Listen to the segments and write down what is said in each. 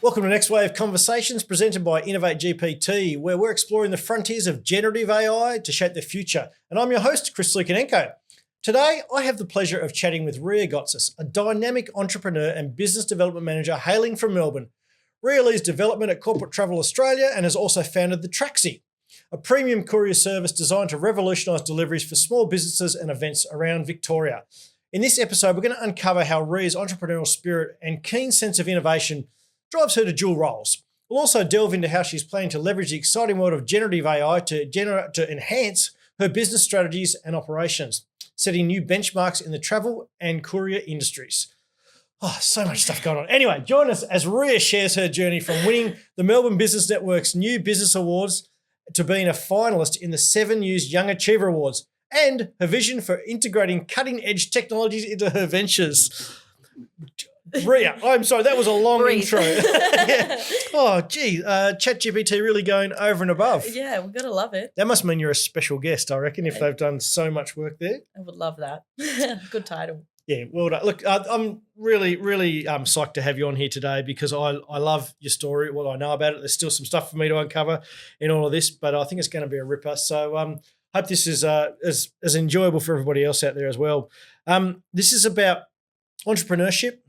Welcome to Next Wave Conversations presented by Innovate GPT, where we're exploring the frontiers of generative AI to shape the future. And I'm your host, Chris Lukianenko. Today, I have the pleasure of chatting with Rhea Gotsis, a dynamic entrepreneur and business development manager hailing from Melbourne. Rhea leads development at Corporate Travel Australia and has also founded the Traxi, a premium courier service designed to revolutionise deliveries for small businesses and events around Victoria. In this episode, we're going to uncover how Rhea's entrepreneurial spirit and keen sense of innovation drives her to dual roles. We'll also delve into how she's planning to leverage the exciting world of generative AI to enhance her business strategies and operations, setting new benchmarks in the travel and courier industries. Oh, so much stuff going on. Anyway, join us as Rhea shares her journey from winning the Melbourne Business Network's New Business Awards to being a finalist in the 7 News Young Achiever Awards and her vision for integrating cutting-edge technologies into her ventures. Rhea, I'm sorry, that was a long intro. Yeah. Oh, gee, ChatGPT really going over and above. Yeah, we've got to love it. That must mean you're a special guest, I reckon, if they've done so much work there. I would love that. Good title. Yeah, well done. Look, I'm really psyched to have you on here today because I love your story, what I know about it. There's still some stuff for me to uncover in all of this, but I think it's going to be a ripper. So hope this is as enjoyable for everybody else out there as well. This is about entrepreneurship.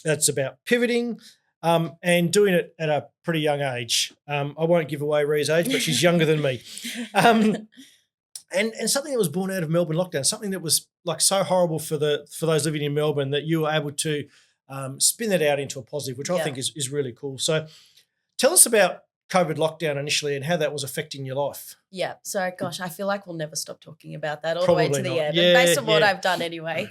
It's about pivoting and doing it at a pretty young age. I won't give away Rhea's age, but she's younger than me. And something that was born out of Melbourne lockdown, something that was like so horrible for those living in Melbourne that you were able to spin that out into a positive, which I think is really cool. So tell us about COVID lockdown initially and how that was affecting your life. Yeah. So, gosh, I feel like we'll never stop talking about that all the way to the end. Yeah, and based on what I've done anyway.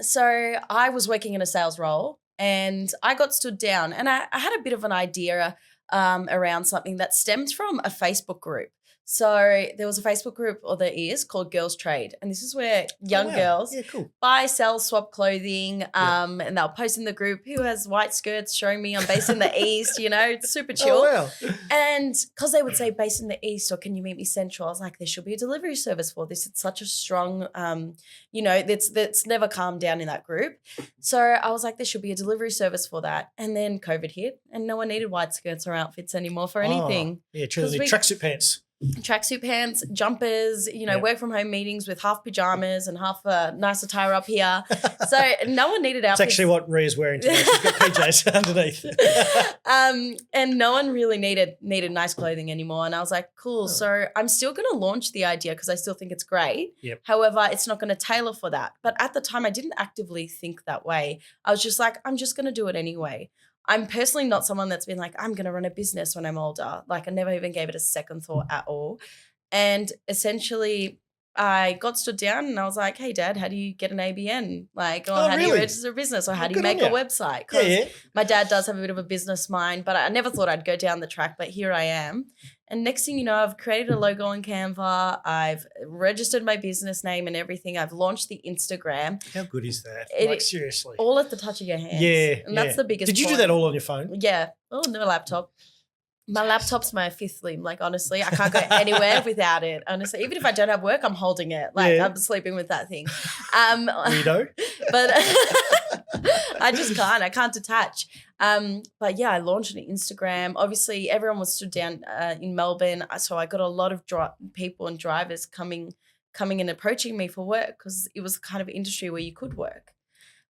So I was working in a sales role and I got stood down and I had a bit of an idea around something that stemmed from a Facebook group. So there was a Facebook group, or there is, called Girls Trade. And this is where young girls buy, sell, swap clothing. And they'll post in the group, who has white skirts showing me I'm based in the East, it's super chill. Oh, wow. And because they would say based in the East or can you meet me Central, I was like, there should be a delivery service for this. It's such a strong, that's never calmed down in that group. So I was like, there should be a delivery service for that. And then COVID hit and no one needed white skirts or outfits anymore for anything. Yeah, true. Tracksuit pants. Tracksuit pants, jumpers, work from home meetings with half pajamas and half a nice attire up here. So no one needed outfits. It's actually what Rhea's wearing today. She's got PJs underneath. And no one really needed nice clothing anymore. And I was like, cool. So I'm still going to launch the idea because I still think it's great. Yep. However, it's not going to tailor for that. But at the time, I didn't actively think that way. I was just like, I'm just going to do it anyway. I'm personally not someone that's been like, I'm going to run a business when I'm older. Like I never even gave it a second thought at all. And essentially I got stood down and I was like, hey, Dad, how do you get an ABN? Like, how do you register a business or how do you make a website? Because my dad does have a bit of a business mind, but I never thought I'd go down the track, but here I am. And next thing you know, I've created a logo on Canva. I've registered my business name and everything. I've launched the Instagram. How good is that? Seriously. All at the touch of your hands. Yeah. And that's the biggest Did you do that all on your phone? Yeah. Oh, no laptop. My laptop's my fifth limb. Like, honestly, I can't go anywhere without it. Honestly, even if I don't have work, I'm holding it. Like, I'm sleeping with that thing. Weirdo. But I just can't. I can't detach. But yeah, I launched an Instagram. Obviously, everyone was stood down in Melbourne. So I got a lot of people and drivers coming and approaching me for work because it was the kind of industry where you could work.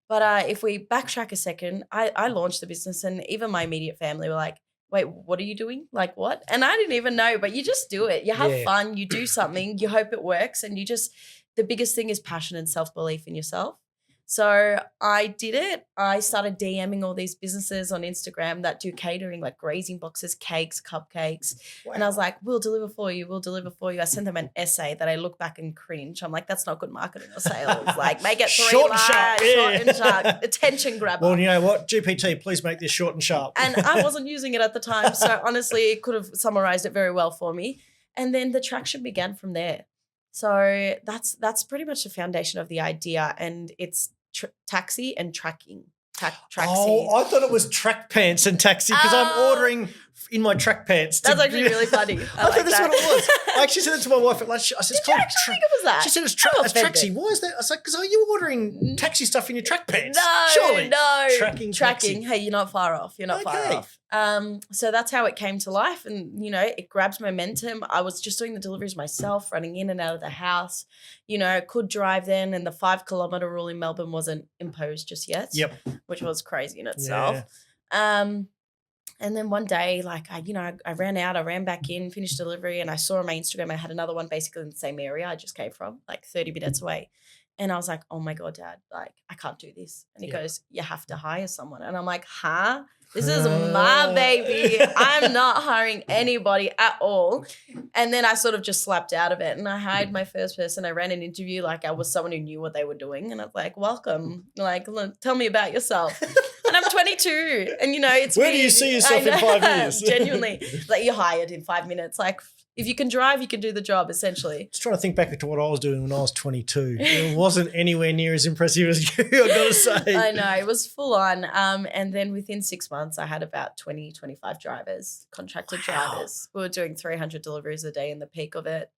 But if we backtrack a second, I launched the business and even my immediate family were like, wait, what are you doing? Like what? And I didn't even know, but you just do it. You have fun, you do something, you hope it works. And the biggest thing is passion and self-belief in yourself. So I did it. I started DMing all these businesses on Instagram that do catering, like grazing boxes, cakes, cupcakes. Wow. And I was like, we'll deliver for you. We'll deliver for you. I sent them an essay that I look back and cringe. I'm like, that's not good marketing or sales. Like make it short and sharp, attention grabber. Well, you know what? GPT, please make this short and sharp. And I wasn't using it at the time. So honestly, it could have summarized it very well for me. And then the traction began from there. So that's pretty much the foundation of the idea. And it's taxi and tracking. Traxi. Oh, I thought it was track pants and taxi because I'm ordering in my track pants. That's actually really funny. I thought like that's that. what it was. I actually said it to my wife at lunch. I said, Did you actually think it was that? She said it's I'm taxi. offended. Why is that? I was like, because are you ordering taxi stuff in your track pants? No, Surely. no. Tracking. Taxi. Hey, you're not far off. You're not far off. So that's how it came to life. And, you know, it grabbed momentum. I was just doing the deliveries myself, running in and out of the house. You know, could drive then. And the 5 kilometre rule in Melbourne wasn't imposed just yet. Yep. Which was crazy in itself. Yeah. And then one day, like, I ran out, I ran back in, finished delivery, and I saw on my Instagram I had another one basically in the same area I just came from, like 30 minutes away. And I was like, oh, my God, Dad, like, I can't do this. And he goes, you have to hire someone. And I'm like, huh? This is my baby. I'm not hiring anybody at all. And then I sort of just slapped out of it. And I hired my first person. I ran an interview like I was someone who knew what they were doing. And I was like, welcome. Like, tell me about yourself. And I'm 22. And, you know, it's Where do you see yourself in 5 years? Genuinely. Like, you're hired in 5 minutes. Like, if you can drive, you can do the job, essentially. Just trying to think back to what I was doing when I was 22. It wasn't anywhere near as impressive as you, I've got to say. I know. It was full on. And then within 6 months, I had about 20, 25 drivers, contracted drivers. We were doing 300 deliveries a day in the peak of it.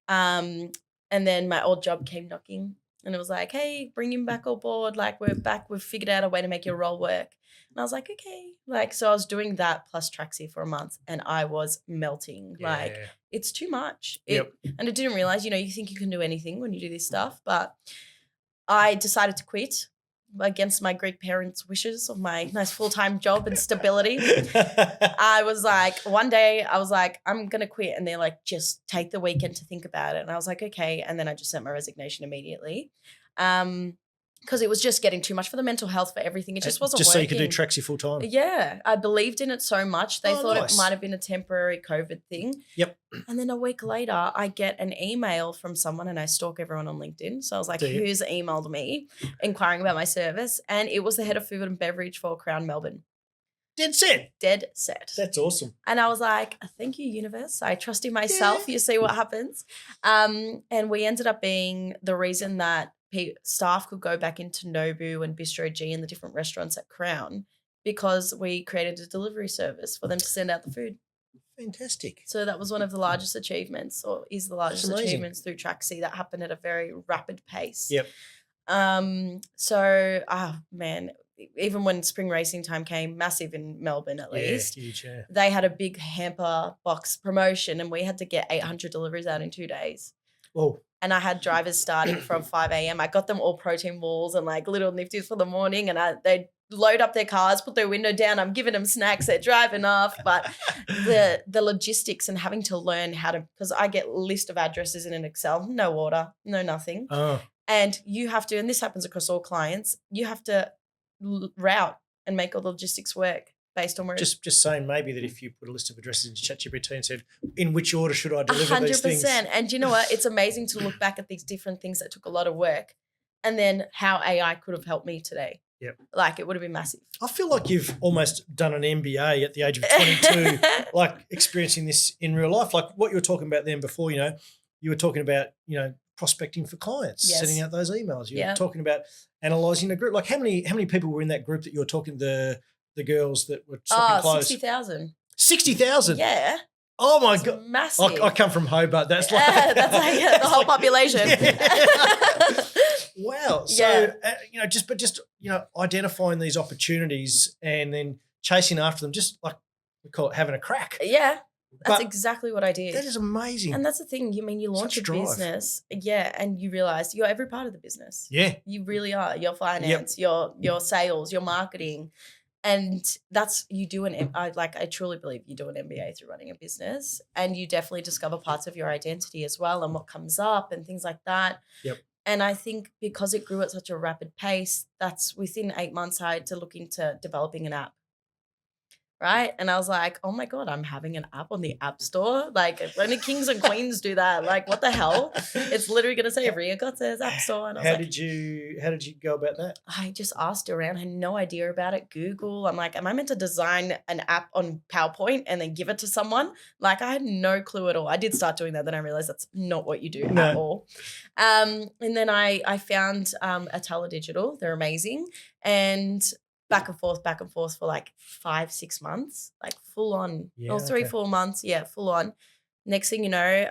And then my old job came knocking. And it was like, hey, bring him back on board. Like, we're back. We've figured out a way to make your role work. And I was like, okay. Like, so I was doing that plus Traxi for a month and I was melting. Yeah. Like, it's too much. Yep. And I didn't realize, you know, you think you can do anything when you do this stuff. But I decided to quit against my Greek parents' wishes of my nice full-time job and stability. I was like, one day I was like, I'm going to quit. And they're like, just take the weekend to think about it. And I was like, okay. And then I just sent my resignation immediately. Because it was just getting too much for the mental health, for everything. It just wasn't just working. So you could do Traxi full time. Yeah. I believed in it so much. They thought nice. it might have been a temporary COVID thing. Yep. And then a week later, I get an email from someone and I stalk everyone on LinkedIn. So I was like, who's emailed me inquiring about my service? And it was the head of food and beverage for Crown Melbourne. Dead set. Dead set. That's awesome. And I was like, thank you, universe. I trust in myself. You see what happens. And we ended up being the reason that staff could go back into Nobu and Bistro G and the different restaurants at Crown because we created a delivery service for them to send out the food. Fantastic. So that was one of the largest achievements, or is the largest achievements through Traxi. That happened at a very rapid pace. Yep. Man, even when spring racing time came, massive in Melbourne at least, huge, yeah. They had a big hamper box promotion and we had to get 800 deliveries out in 2 days. Oh. And I had drivers starting from 5 a.m. I got them all protein balls and like little nifties for the morning and they'd load up their cars, put their window down. I'm giving them snacks. They're driving off. But the logistics and having to learn how to, because I get a list of addresses in an Excel, no order, no nothing. Oh. And you have to, and this happens across all clients, you have to route and make all the logistics work based on where just saying maybe that if you put a list of addresses into ChatGPT and said, in which order should I deliver these things? 100%. And you know what? It's amazing to look back at these different things that took a lot of work and then how AI could have helped me today. Yep. Like it would have been massive. I feel like you've almost done an MBA at the age of 22, like experiencing this in real life. Like what you were talking about then before, you know, you were talking about, you know, prospecting for clients, sending out those emails. You were talking about analysing a group. Like how many people were in that group that you were talking to, the girls that were swapping clothes? 60,000. 60,000? Yeah. Oh my God. Massive. I come from Hobart. That's like that's like the whole population. Wow. So, you know, just you know, identifying these opportunities and then chasing after them, just like we call it having a crack. Yeah. That's exactly what I did. That is amazing. And that's the thing. You launch a business, and you realize you're every part of the business. Yeah. You really are. Your finance, your sales, your marketing. And that's, I truly believe you do an MBA through running a business and you definitely discover parts of your identity as well and what comes up and things like that. Yep. And I think because it grew at such a rapid pace, that's within 8 months I had to look into developing an app. Right. And I was like, oh my God, I'm having an app on the App Store. Like only kings and queens do that. Like what the hell? It's literally going to say Rhea Gotsis App Store. And I was how did you go about that? I just asked around, had no idea about it. Google. I'm like, am I meant to design an app on PowerPoint and then give it to someone? Like I had no clue at all. I did start doing that. Then I realized that's not what you do at all. And then I found Atala Digital. They're amazing. And back and forth for like 5-6 months, like full on, or 3-4 months. Yeah, full on. Next thing you know,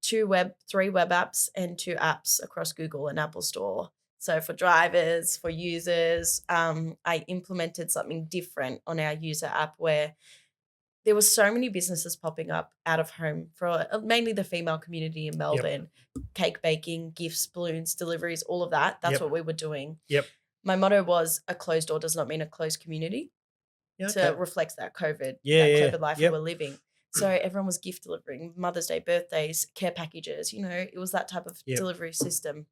3 web apps and 2 apps across Google and Apple Store. So for drivers, for users, I implemented something different on our user app where there were so many businesses popping up out of home for mainly the female community in Melbourne. Cake baking, gifts, balloons, deliveries, all of that. That's what we were doing. My motto was a closed door does not mean a closed community to reflect that COVID life we were living. So everyone was gift delivering, Mother's Day, birthdays, care packages, it was that type of delivery system.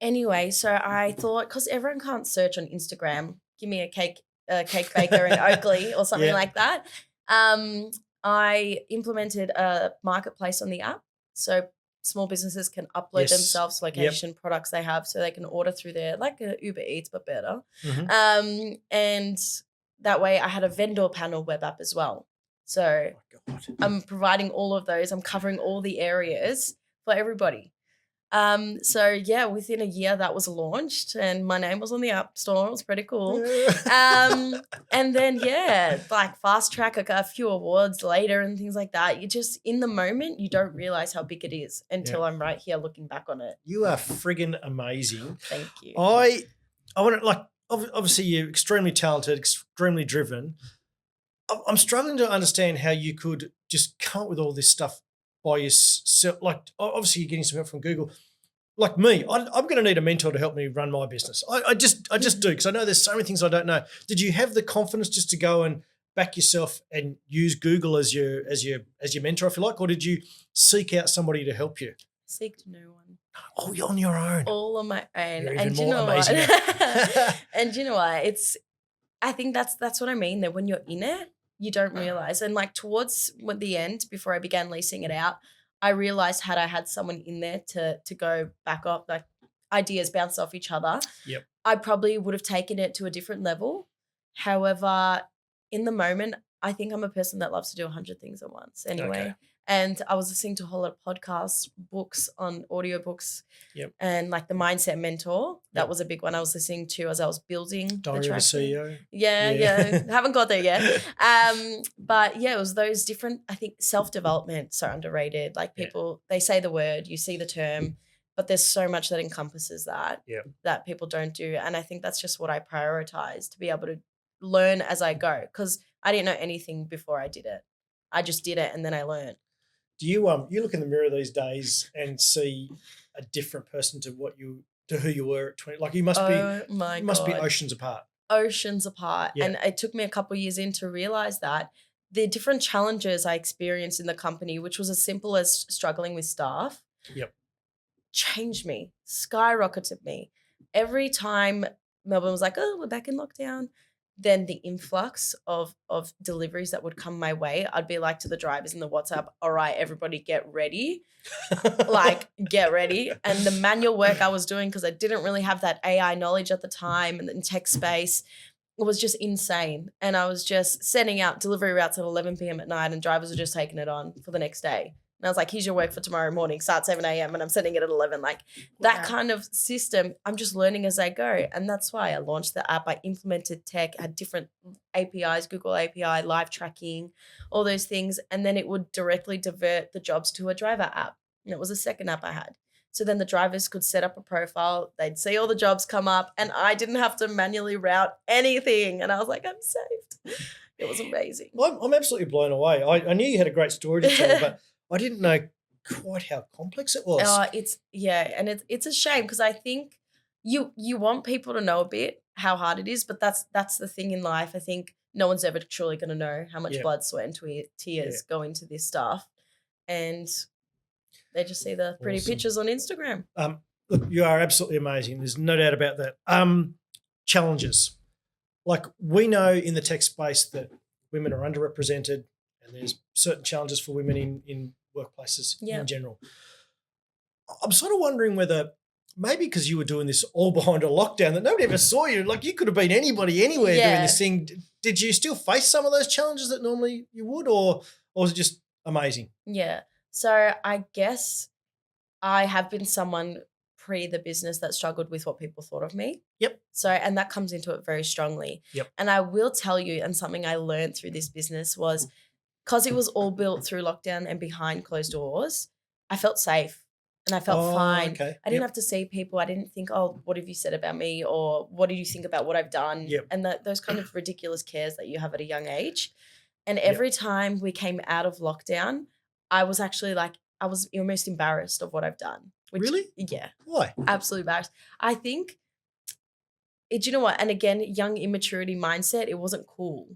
Anyway, so I thought, because everyone can't search on Instagram, give me a cake baker in Oakley or something like that. I implemented a marketplace on the app. So small businesses can upload themselves, location, products they have, so they can order through there, like a Uber Eats, but better. And that way I had a vendor panel web app as well. So I'm providing all of those. I'm covering all the areas for everybody. Within a year that was launched and my name was on the App Store. It was pretty cool. And then, like fast track, I got a few awards later and things like that. You just, in the moment, you don't realize how big it is until I'm right here looking back on it. You are friggin' amazing. Thank you. I want to, like, obviously you're extremely talented, extremely driven. I'm struggling to understand how you could just come up with all this stuff by yourself. Like, obviously you're getting some help from Google. Like me, I'm going to need a mentor to help me run my business. I just do, because I know there's so many things I don't know. Did you have the confidence just to go and back yourself and use Google as your mentor, if you like, or did you seek out somebody to help you? Seeked no one. Oh, you're on your own. All on my own. You're and even you more know amazing. what? And you know what? I think that's what I mean, that when you're in it, you don't realize. And like towards the end, before I began leasing it out, I realized had I had someone in there to go back up, like ideas bounce off each other, I probably would have taken it to a different level. However, in the moment, I think I'm a person that loves to do 100 things at once anyway. Okay. And I was listening to a whole lot of podcasts, books on audiobooks, and like the Mindset Mentor. That was a big one I was listening to as I was building Diary the of a CEO. Yeah. Haven't got there yet. But yeah, it was those different, I think self-development, so underrated. Like people, they say the word, you see the term, but there's so much that encompasses that that people don't do. And I think that's just what I prioritize, to be able to learn as I go, because I didn't know anything before I did it. I just did it and then I learned. Do you look in the mirror these days and see a different person to who you were at 20? Like you must be oceans apart. Oceans apart. And it took me a couple of years in to realize that the different challenges I experienced in the company, which was as simple as struggling with staff, changed me, skyrocketed me. Every time Melbourne was like, oh, we're back in lockdown, then the influx of deliveries that would come my way, I'd be like to the drivers in the WhatsApp, all right, everybody get ready. Like, get ready. And the manual work I was doing, because I didn't really have that AI knowledge at the time and in tech space, it was just insane. And I was just sending out delivery routes at 11 p.m. at night and drivers were just taking it on for the next day. And I was like, here's your work for tomorrow morning. Start 7 a.m. and I'm sending it at 11. Like that kind of system, I'm just learning as I go. And that's why I launched the app. I implemented tech, had different APIs, Google API, live tracking, all those things. And then it would directly divert the jobs to a driver app. And it was a second app I had. So then the drivers could set up a profile. They'd see all the jobs come up and I didn't have to manually route anything. And I was like, I'm saved. It was amazing. I'm absolutely blown away. I knew you had a great story to tell, but I didn't know quite how complex it was. And it's a shame, because I think you want people to know a bit how hard it is, but that's the thing in life. I think no one's ever truly going to know how much blood, sweat, and tears go into this stuff, and they just see the pretty pictures on Instagram. Look, you are absolutely amazing. There's no doubt about that. Challenges, like we know in the tech space that women are underrepresented, and there's certain challenges for women in workplaces in general. I'm sort of wondering whether maybe because you were doing this all behind a lockdown that nobody ever saw you, like you could have been anybody, anywhere doing this thing. Did you still face some of those challenges that normally you would, or was it just amazing? Yeah. So I guess I have been someone pre the business that struggled with what people thought of me. Yep. So, and that comes into it very strongly. Yep. And I will tell you, and something I learned through this business was, because it was all built through lockdown and behind closed doors, I felt safe and I felt fine. Okay. I didn't have to see people. I didn't think, oh, what have you said about me? Or what did you think about what I've done? Yep. And those kind of ridiculous cares that you have at a young age. And every time we came out of lockdown, I was actually like, I was almost embarrassed of what I've done. Really? Yeah. Why? Absolutely embarrassed. I think, do you know what? And again, young immaturity mindset, it wasn't cool.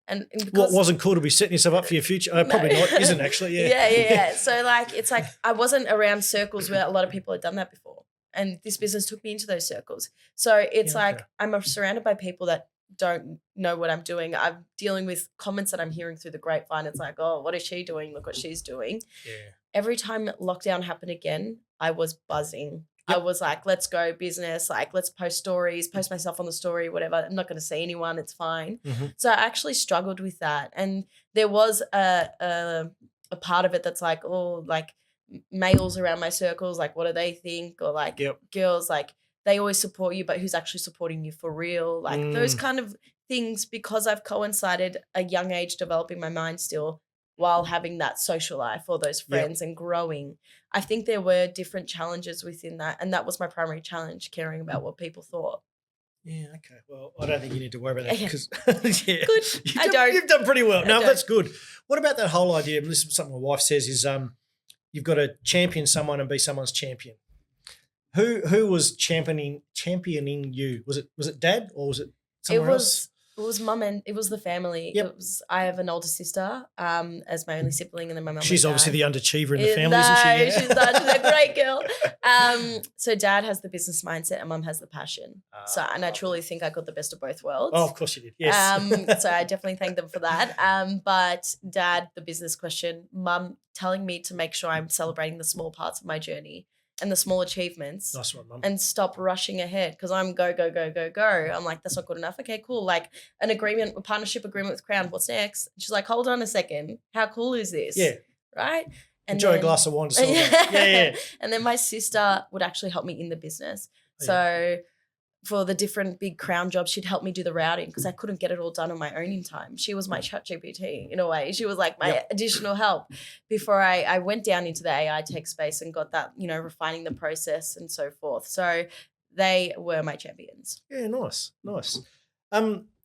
And What wasn't cool to be setting yourself up for your future? Probably not, isn't actually. Yeah. Yeah. So like, it's like I wasn't around circles where a lot of people had done that before. And this business took me into those circles. So it's like I'm surrounded by people that don't know what I'm doing. I'm dealing with comments that I'm hearing through the grapevine. It's like, oh, what is she doing? Look what she's doing. Yeah. Every time lockdown happened again, I was buzzing. Yep. I was like, let's go business. Like, let's post stories, post myself on the story, whatever. I'm not going to see anyone. It's fine. Mm-hmm. So I actually struggled with that. And there was a part of it that's like, oh, like males around my circles, like, what do they think? Or like girls, like they always support you, but who's actually supporting you for real? Like those kind of things, because I've coincided a young age developing my mind still while having that social life or those friends and growing. I think there were different challenges within that. And that was my primary challenge, caring about what people thought. Yeah, okay. Well, I don't think you need to worry about that because Good. You've done pretty well. No, that's good. What about that whole idea? And this is something my wife says is you've got to champion someone and be someone's champion. Who was championing you? Was it dad or was it someone else? It was mum and it was the family. Yep. I have an older sister as my only sibling, and then my mum. She's obviously the underachiever in the family, no, isn't she? Yeah. She's such a great girl. So dad has the business mindset and mum has the passion. And I truly think I got the best of both worlds. Oh, of course you did. Yes. So I definitely thank them for that. But dad, the business question, mum telling me to make sure I'm celebrating the small parts of my journey and the small achievements. Nice one, mum. And stop rushing ahead because I'm go. I'm like, that's not good enough. Okay, cool. Like a partnership agreement with Crown. What's next? She's like, hold on a second. How cool is this? Yeah. Right? And enjoy a glass of wine to celebrate. Yeah. And then my sister would actually help me in the business. So for the different big Crown jobs, she'd help me do the routing because I couldn't get it all done on my own in time. She was my ChatGPT in a way. She was like my additional help before I went down into the AI tech space and got that, refining the process and so forth. So they were my champions. Yeah, nice.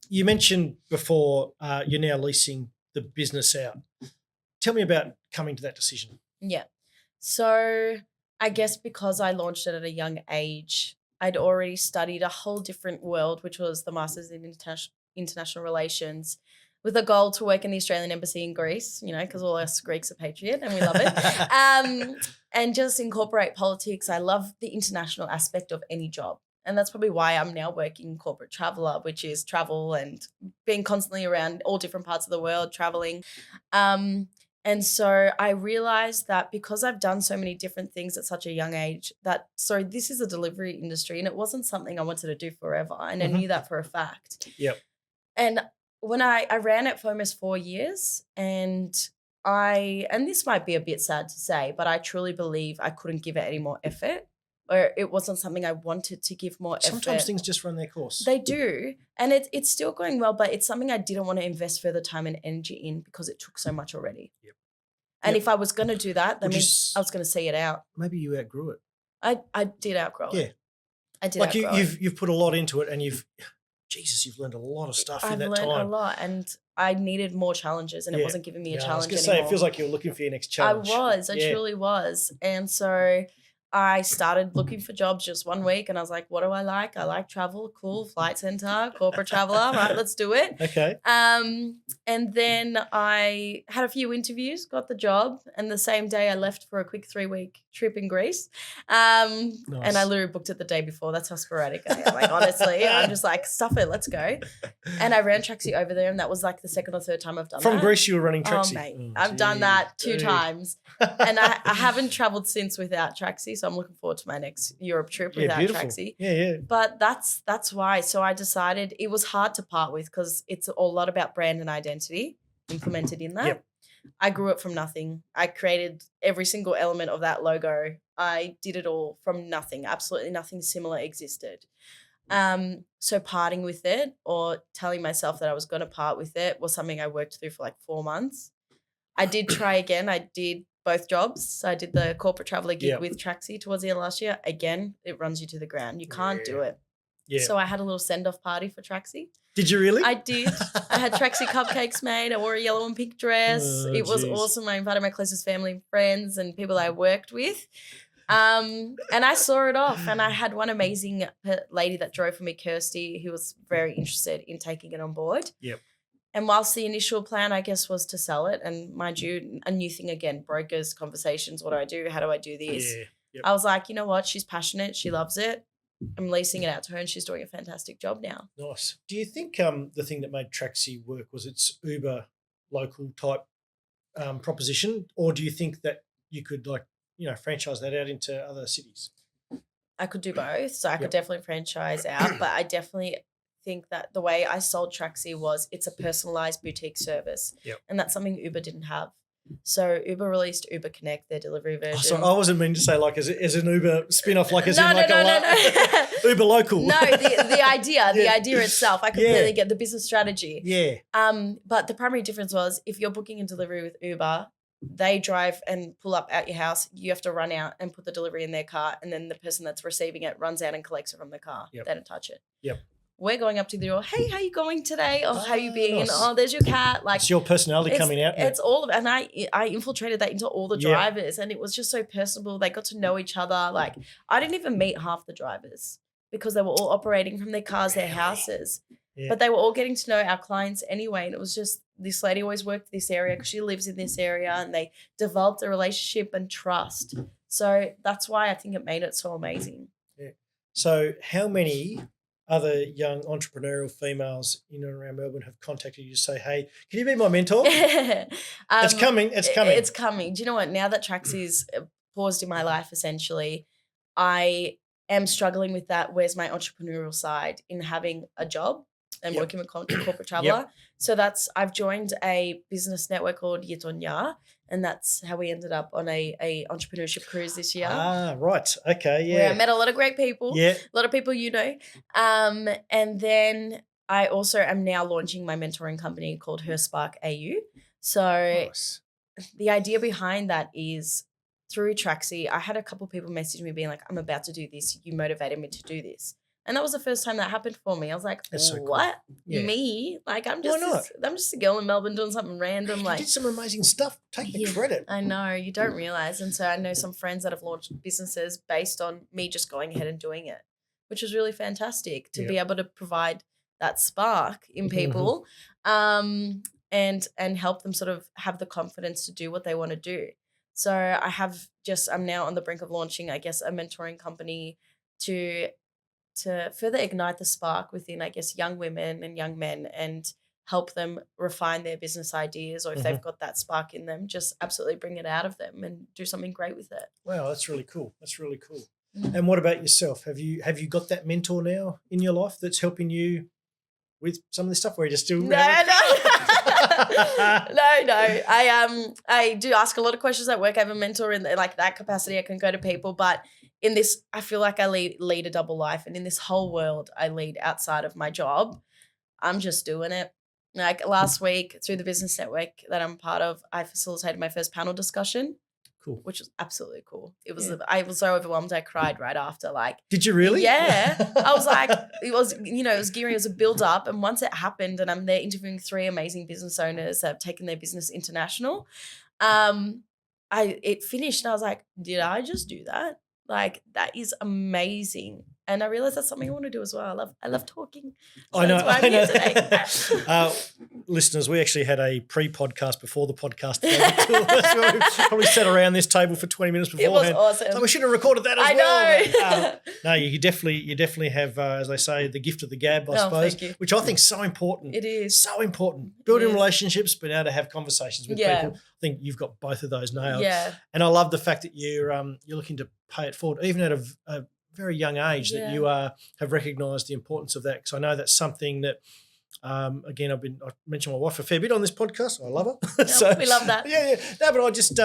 You mentioned before you're now leasing the business out. Tell me about coming to that decision. Yeah. So I guess because I launched it at a young age, I'd already studied a whole different world, which was the Masters in International Relations, with a goal to work in the Australian Embassy in Greece, because all us Greeks are patriot and we love it. And just incorporate politics. I love the international aspect of any job. And that's probably why I'm now working corporate traveler, which is travel and being constantly around all different parts of the world, traveling. And so I realized that because I've done so many different things at such a young age this is a delivery industry and it wasn't something I wanted to do forever. And I knew that for a fact. Yep. And when I ran it for almost 4 years and this might be a bit sad to say, but I truly believe I couldn't give it any more effort or it wasn't something I wanted to give more effort. Sometimes things just run their course. They do. And it's still going well, but it's something I didn't want to invest further time and energy in because it took so much already. Yep. And if I was going to do that means I was going to see it out. Maybe you outgrew it. I did outgrow it. Yeah. I did outgrow it. You've put a lot into it and you've learned a lot of stuff in that time. I've learned a lot and I needed more challenges and it wasn't giving me a challenge anymore. I was going to say, it feels like you're looking for your next challenge. I truly was. And so I started looking for jobs just 1 week and I was like, what do I like? I like travel, cool, flight center, corporate traveler, right, let's do it. Okay. And then I had a few interviews, got the job, and the same day I left for a quick 3-week trip in Greece. Nice. And I literally booked it the day before. That's how sporadic I am. Like, honestly, I'm just like, stuff it, let's go. And I ran Traxi over there and that was like the second or third time I've done that. From Greece you were running Traxi? Oh, mate, I've done that 2 times. And I haven't traveled since without Traxi. So I'm looking forward to my next Europe trip without Traxi. Yeah. But that's why. So I decided it was hard to part with because it's a lot about brand and identity implemented in that. Yep. I grew it from nothing. I created every single element of that logo. I did it all from nothing. Absolutely nothing similar existed. So parting with it or telling myself that I was going to part with it was something I worked through for like 4 months. I did try again. I did both jobs. So I did the corporate traveler gig with Traxi towards the end of last year. Again, it runs you to the ground. You can't do it. Yeah. So I had a little send-off party for Traxi. Did you really? I did. I had Traxi cupcakes made. I wore a yellow and pink dress. It was awesome. I invited my closest family and friends and people I worked with. And I saw it off, and I had one amazing lady that drove for me, Kirsty, who was very interested in taking it on board. Yep. And whilst the initial plan, I guess, was to sell it, and mind you, a new thing again, brokers, conversations, what do I do? How do I do this? Yeah. Yep. I was like, you know what? She's passionate. She loves it. I'm leasing it out to her, and she's doing a fantastic job now. Nice. Do you think the thing that made Traxi work was its Uber local type proposition, or do you think that you could franchise that out into other cities? I could do both. So I could definitely franchise out, but I definitely think that the way I sold Traxi was it's a personalized boutique service. Yep. And that's something Uber didn't have. So Uber released Uber Connect, their delivery version. Oh, sorry, I wasn't meaning to say like as an Uber spin-off, like as no. Uber local. No, the idea itself. I completely get the business strategy. Yeah. But the primary difference was if you're booking a delivery with Uber, they drive and pull up at your house. You have to run out and put the delivery in their car, and then the person that's receiving it runs out and collects it from the car. Yep. They don't touch it. Yep. We're going up to the door. Hey, how you going today? Oh, how you been? Nice. Oh, there's your cat. Like it's your personality coming out. It's all of it. And I infiltrated that into all the drivers, and it was just so personable. They got to know each other. Like I didn't even meet half the drivers because they were all operating from their cars, their houses. Yeah. But they were all getting to know our clients anyway. And it was just this lady always worked this area because she lives in this area, and they developed a relationship and trust. So that's why I think it made it so amazing. Yeah. So how many other young entrepreneurial females in and around Melbourne have contacted you to say, hey, can you be my mentor? It's coming. It's coming. Do you know what? Now that Traxi's paused in my life, essentially, I am struggling with that. Where's my entrepreneurial side in having a job and working with corporate traveler? So I've joined a business network called Yitonya, and that's how we ended up on a entrepreneurship cruise this year. Ah, right. Okay, yeah. Where I met a lot of great people. Yeah. A lot of people you know. And then I also am now launching my mentoring company called Her Spark AU. So nice. The idea behind that is through Traxi, I had a couple of people message me being like, I'm about to do this. You motivated me to do this. And that was the first time that happened for me. I was like, so what? Cool. Yeah. Me? Like I'm just a girl in Melbourne doing something random. Like you did some amazing stuff. Take the credit. I know. You don't realise. And so I know some friends that have launched businesses based on me just going ahead and doing it, which was really fantastic to be able to provide that spark in people and help them sort of have the confidence to do what they want to do. So I'm now on the brink of launching, I guess, a mentoring company to further ignite the spark within, I guess, young women and young men and help them refine their business ideas, or if they've got that spark in them, just absolutely bring it out of them and do something great with it. Wow, that's really cool. And what about yourself? Have you got that mentor now in your life that's helping you with some of this stuff, where you're still No. I do ask a lot of questions at work. I have a mentor in like that capacity. I can go to people, but in this, I feel like I lead a double life, and in this whole world, I lead outside of my job. I'm just doing it. Like last week, through the business network that I'm part of, I facilitated my first panel discussion. Cool. Which was absolutely cool. It was. I was so overwhelmed. I cried right after. Like, did you really? Yeah. I was like, it was gearing. It was a build up, and once it happened, and I'm there interviewing 3 amazing business owners that have taken their business international. It finished, and I was like, did I just do that? Like, that is amazing. And I realized that's something I want to do as well. I love talking. So I know. That's why I'm here today. Listeners, we actually had a pre-podcast before the podcast. We probably sat around this table for 20 minutes beforehand. It was awesome. So we should have recorded that as well. I know. No, you definitely have, as they say, the gift of the gab, I suppose, thank you. which I think is so important. It is. So important. Building relationships, but now to have conversations with people. I think you've got both of those nailed. Yeah. And I love the fact that you're looking to pay it forward, even at a very young age, that you have recognised the importance of that, because I know that's something that Again, I mentioned my wife a fair bit on this podcast. I love her. Yeah, we love that. Yeah. No, but I just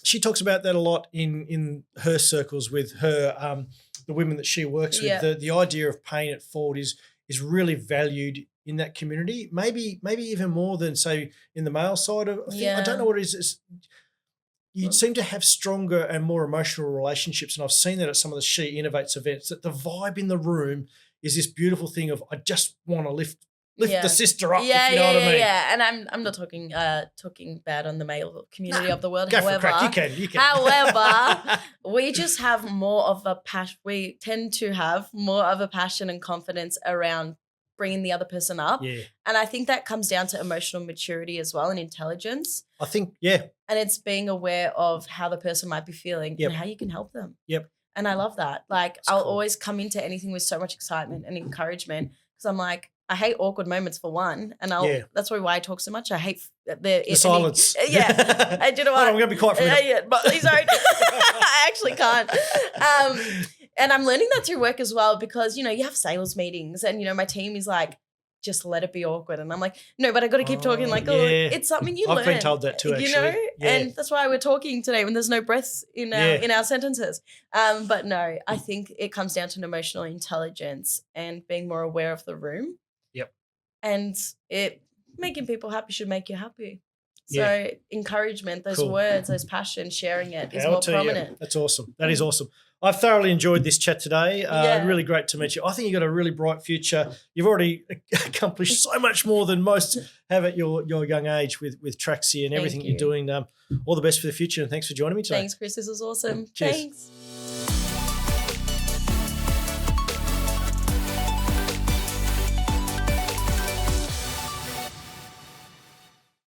she talks about that a lot in her circles with her the women that she works with. Yeah. The idea of paying it forward is really valued in that community. Maybe even more than say in the male side of things. I don't know what it is. You seem to have stronger and more emotional relationships, and I've seen that at some of the She Innovates events. That the vibe in the room is this beautiful thing of I just want to lift the sister up. Yeah, if you know what I mean. Yeah. And I'm not talking bad on the male community of the world. Go for a crack. You can. However, we just have more of a passion. We tend to have more of a passion and confidence around bringing the other person up. Yeah. And I think that comes down to emotional maturity as well and intelligence. I think, yeah. And it's being aware of how the person might be feeling and how you can help them. Yep. And I love that. Like I'll always come into anything with so much excitement and encouragement because I'm like, I hate awkward moments for one. And that's why I talk so much. I hate the silence. I do know what. I'm going to be quiet for a minute. Yeah, but sorry. I actually can't. And I'm learning that through work as well because, you have sales meetings and, my team is like, just let it be awkward. And I'm like, no, but I got to keep talking like, it's something you learn. I've been told that too, actually. And that's why we're talking today when there's no breath in our sentences. But no, I think it comes down to an emotional intelligence and being more aware of the room. Yep. And making people happy should make you happy. So encouragement, those words, those passions, sharing it is more prominent. That's awesome. That is awesome. I've thoroughly enjoyed this chat today. Really great to meet you. I think you've got a really bright future. You've already accomplished so much more than most have at your young age with Traxi and everything you're doing. All the best for the future, and thanks for joining me today. Thanks, Chris. This was awesome. Cheers. Thanks.